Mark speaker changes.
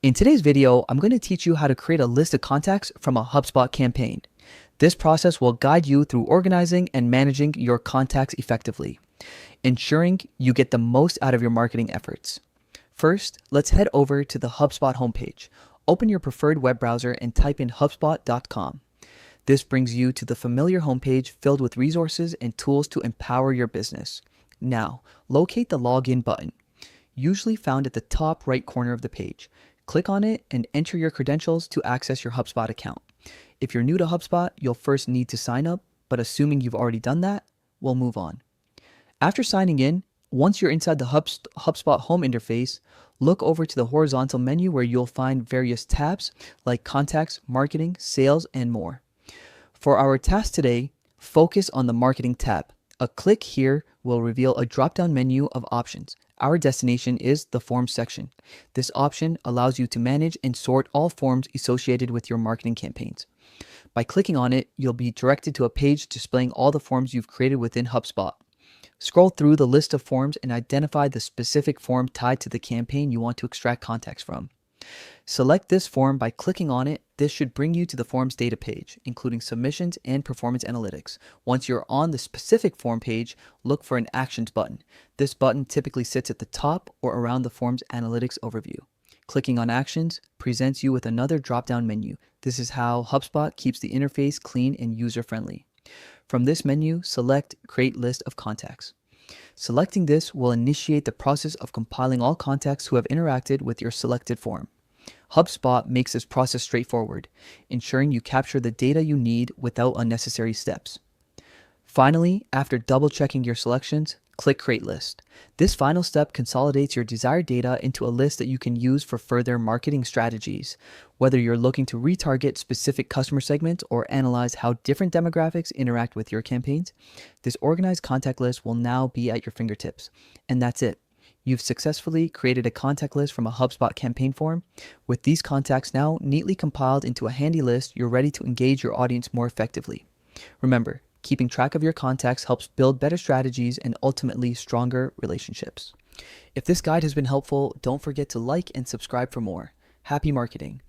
Speaker 1: In today's video, I'm going to teach you how to create a list of contacts from a HubSpot campaign. This process will guide you through organizing and managing your contacts effectively, ensuring you get the most out of your marketing efforts. First, let's head over to the HubSpot homepage. Open your preferred web browser and type in HubSpot.com. This brings you to the familiar homepage filled with resources and tools to empower your business. Now, locate the Login button, usually found at the top right corner of the page. Click on it and enter your credentials to access your HubSpot account. If you're new to HubSpot, you'll first need to sign up, but assuming you've already done that, we'll move on. After signing in, once you're inside the HubSpot home interface, look over to the horizontal menu where you'll find various tabs like Contacts, Marketing, Sales, and more. For our task today, focus on the Marketing tab. A click here will reveal a drop-down menu of options. Our destination is the Forms section. This option allows you to manage and sort all forms associated with your marketing campaigns. By clicking on it, you'll be directed to a page displaying all the forms you've created within HubSpot. Scroll through the list of forms and identify the specific form tied to the campaign you want to extract contacts from. Select this form by clicking on it. This should bring you to the Forms data page, including submissions and performance analytics. Once you're on the specific form page, look for an Actions button. This button typically sits at the top or around the Forms Analytics overview. Clicking on Actions presents you with another drop-down menu. This is how HubSpot keeps the interface clean and user-friendly. From this menu, select Create List of Contacts. Selecting this will initiate the process of compiling all contacts who have interacted with your selected form. HubSpot makes this process straightforward, ensuring you capture the data you need without unnecessary steps. Finally, after double-checking your selections, click Create List. This final step consolidates your desired data into a list that you can use for further marketing strategies. Whether you're looking to retarget specific customer segments or analyze how different demographics interact with your campaigns, this organized contact list will now be at your fingertips. And that's it. You've successfully created a contact list from a HubSpot campaign form. With these contacts now neatly compiled into a handy list, you're ready to engage your audience more effectively. Remember, keeping track of your contacts helps build better strategies and ultimately stronger relationships. If this guide has been helpful, don't forget to like and subscribe for more. Happy marketing!